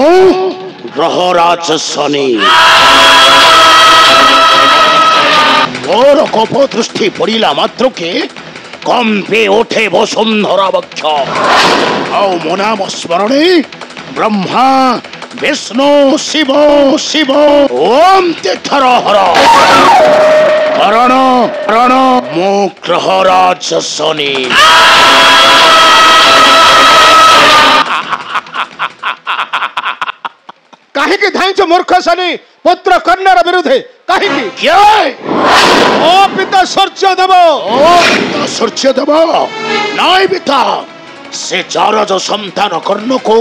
ग्रहराज शनि मोर cup दृष्टि पड़ा मात्र के कंपे उठे वसुंधरा वक्ष मो नाम स्मरणे ब्रह्मा विष्णु शिव शिव ओम तीर्थर हर हरण हरण मो ग्रहराज शनि कहीं धाइछ मूर्ख शनि पुत्र कर्णर विरुद्धे कहीं क्या ओ पिता सूर्यदेव नाई पिता से चारज संतान कर्ण को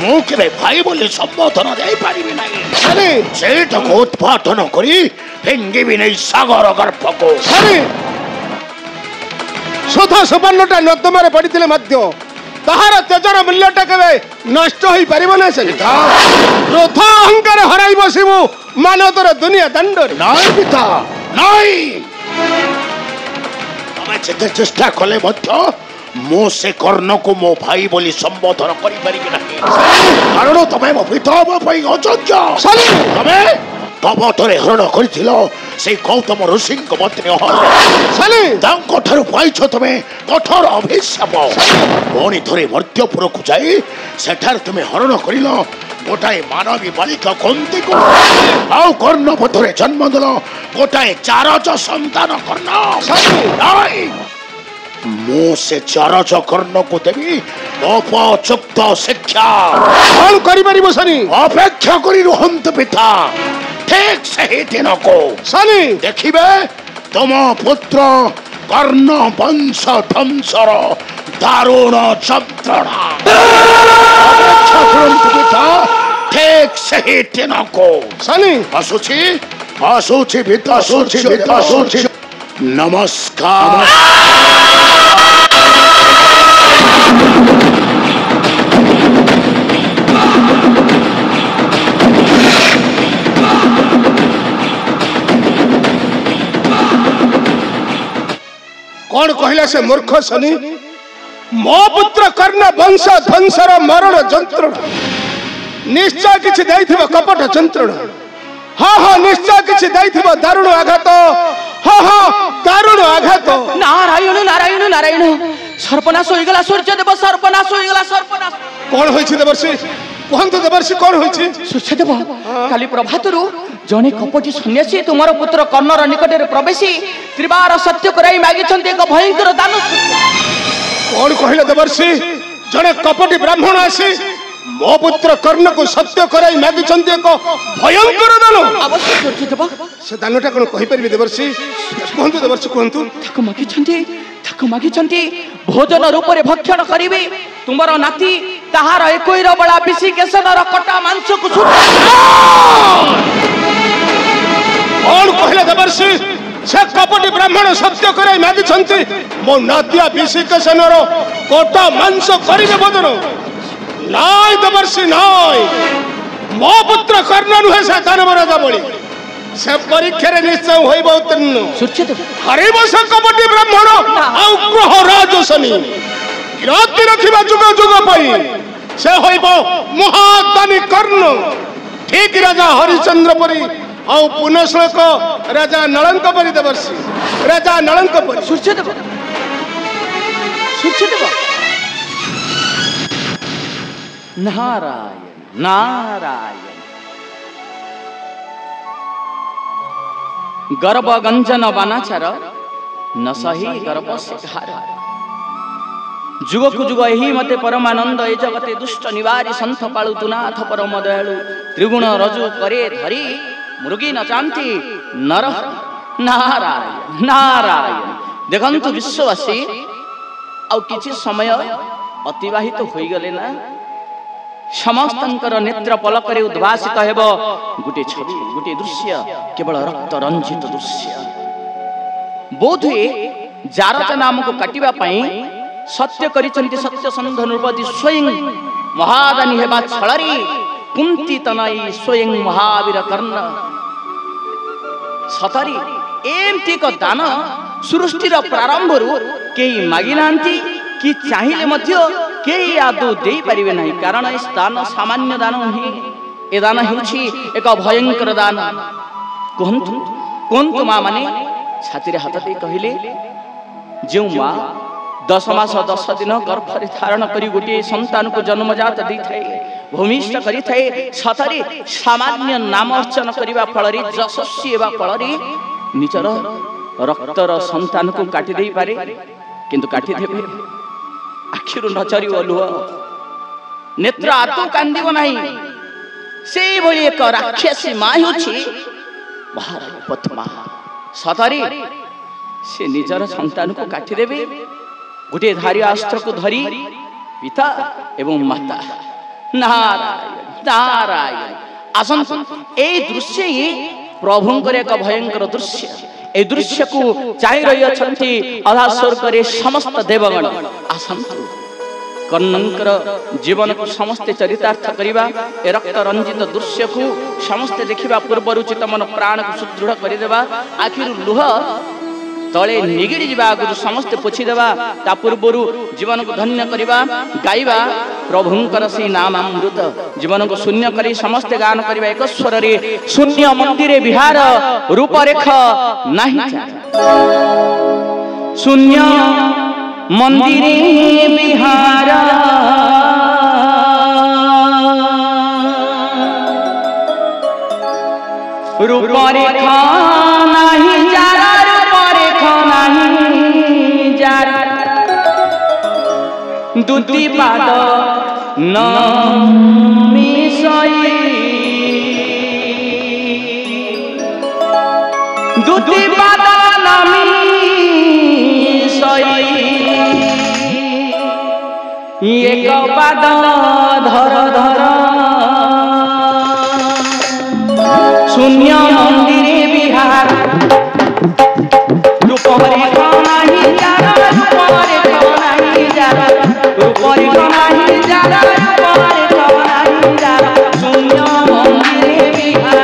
मु केबे भाई बोली संबोधन दे पारिबि नाही शनि सेठ को उत्पादन करी फेंगिबि नहीं सागर गर्भ को शनि सुधा सुवर्णटा नदमारे पड़िथिले मध्य ताहार तेजर मूल्यटा केबे नष्ट होई परिबो ना शनि रथ अहंकार हराई बसिबु मानवतर दुनिया दंडरे नाई पिता नाई तमे जेते चेष्टा कले मध्य मो से कर्ण को मो भाई बोली संबोधन करि परिबि नाही कारण तमे मो पिता मो पई अयोग्य शनि तमे तबतरे हरण करिथिलो से गौतम ऋषि को पत्नी शनि तांको ठारु पाइछो तमे कठोर अभिशाप पुणी थरे मर्त्यपुर को जाई सेठार तमे हरण करिलो गोटाए मानवी बालिका कुंती को आउ कर्ण पथरे जन्म देलो गोटाए चारज संतान कर्ण नाई मो से चारज कर्ण को देवी उपयुक्त शिक्षा कौन करि परिबो शनि अपेक्षा करि रुहंत पिता ठीक सही दिन को शनि देखिबे तुम पुत्र कर्ण वंश ध्वंसर दारुण यंत्रणा अपेक्षा करंतु पिता ठीक सही दिन को शनि असुची असुची पिता असुची नमस्कार कौन कहला से मूर्ख शनि मो पुत्र कर्ण वंश ध्वंसर मरण यंत्रणा निश्चय किछि दैथिबो कपट यंत्रणा हाँ हाँ निश्चय किछि दैथिबो दारुण आघात हाँ हाँ दारुण आघात नारायण नारायण नारायण सर्पनाश होई गला सूर्यदेव सर्पनाश होई गला सर्पनाश कौन होइछि देवर्षि कहंतु देवर्षि कौन होइछि सूर्यदेव काली प्रभातरु जने कपटी सन्यासी तुमर पुत्र कर्णर निकटे प्रवेशी त्रिबार सत्य कराई मागिछन्ते एक भयंकर दान कौन कहले देवर्षि जने कपटी ब्राह्मण आसी मो पुत्र कर्ण को सत्य कराई मागिछन्ते एक भयंकर दान अवश्य सूर्यदेव से दानटा कोन कहि परिबे देवर्षि कहंतु देवर्षि कहंतु थाको मागिछन्ते भोजन रूप रे भक्षण करिवे तुमर नाती ताहार एकैर बळा पिसी केसनर कटा मांस को कौन कहले देवर्षि से कपटी ब्राह्मण सत्य कराई मागिछन्ते मो नातिया विशिकेशनर कोटा मांस करिवे भोजन नाय देवर्षि नाय मो पुत्र कर्ण नुहे से दानव राजा बळी से परीक्षा रे निश्चय होइबो उत्तीर्ण सूर्यदेव हरिब से कपटी ब्राह्मण आउ ग्रहराज शनि किराती रखिबा जुग जुग पई से होइबो महादानी कर्ण ठीक राजा हरिचंद्र परी आउ पुनश्लोक राजा नलंक परी देवर्षि राजा नलंक परी सूर्यदेव नारायण नारायण गर्भ गंजन बानाचार न सही गर्भ शिखार जुग को जुग यही मते परमानंद ए जगते दुष्ट निवारी संत पाळुतुनाथ परम दयालु त्रिगुण रजु करे धरी मृगी न चांती नर नारायण नारायण देखंतु विश्ववासी आउ किछि समय अतिवाहित होई गले ना समस्तंकर नेत्र पलकरे उद्भासित हेबो गुटे छवि गुटे दृश्य केवल रक्त रंजित दृश्य बोधे जारच नाम को काटिबा पई सत्य करिचंती सत्य संध नृपति स्वयं महादानी हेबा छळरी कुंती तनाई स्वयं महावीर कर्ण सतरी एमती को दान सृष्टिर प्रारंभरु केही मागिनांती कि चाहिले मध्य केही आदौ देई परिबे नाही कारण ए दान सामान्य दान नुहे ए दान हेउछि एक भयंकर दान कोहन्तु मा माने छातीरे हाथ दे कहिले जो मा 10 मास 10 दिन गर्भरे धारण करी गोटे संतान को जन्मजात दै थाए भूमिष्ठ करी थाए सतरी सामान्य नाम अर्चन करिबा फलरे जशस्वी हेबा फलरे निजर रक्तर संतान को काटी दे पारे किंतु काटी देबे आखिरु नचरी लुह नेत्र आतु कांदिब नाही सेई भली एक राक्षसी मा होछि महारानी पद्मा सतरी से निजर संतान को काटी देबे गोटे धारी अस्त्र को धरी पिता एवं माता नारायण नारायण आसन ए दृश्य ही प्रभुंकर एक भयंकर दृश्य ए दृश्य को चाहि रही अछंती अधा स्वर्ग समस्त देवगण आसंतु कर्णंकर जीवन को समस्त चरितार्थ करिबा ए रक्त रंजित दृश्य को समस्त देखिबा पूर्व रुचित मन प्राण को सुदृढ़ करि देबा आखिर लुह तले निगिड़ी जीवा आगु समस्त पोछि देबा ता पूर्वरु जीवन को धन्य करिबा गाइबा प्रभुंकर से नाम अमृत जीवन को शून्य करी समस्त गान करिबा एक स्वर रे शून्य मंदिरे विहार रूप रेख नाही शून्य मंदिरे विहार रूप रेख नाही जारा दुति पाद न मिसई दुति पाद न मिसई एक पाद धर धर शून्य मंदिरे विहार रूप रेख नाही जारा रूप रेख नाही जारा रूप रेख नाही जारा रूप रेख नाही जारा शून्य मंदिरे विहार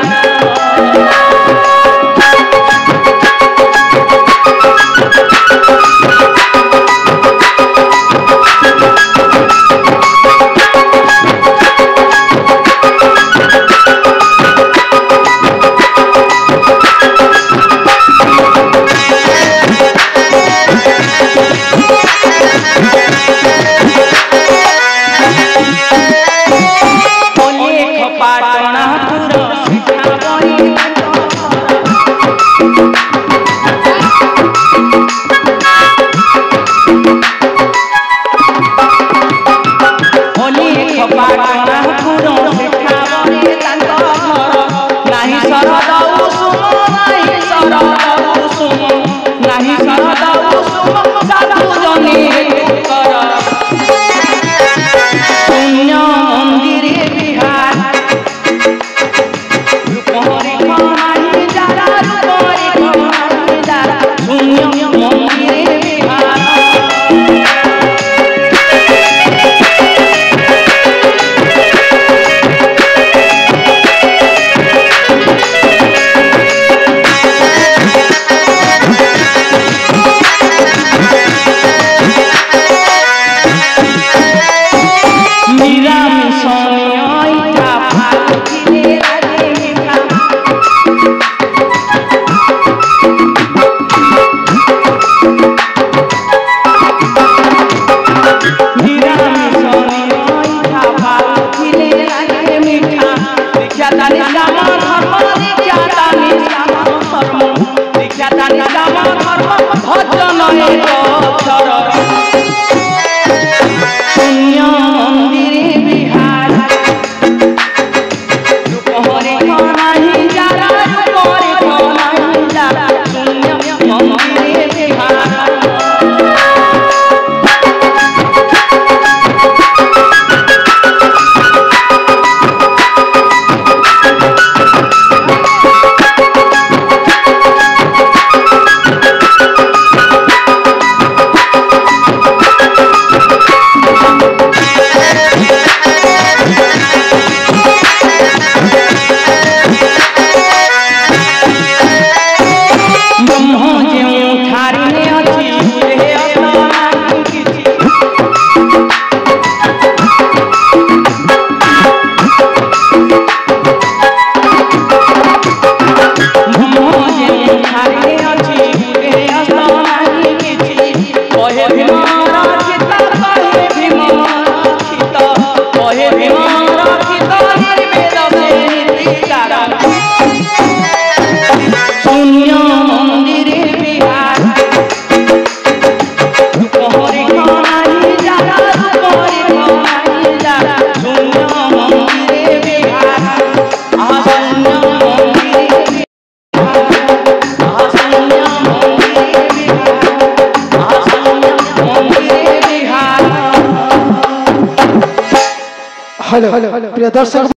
हेलो प्रिय दर्शक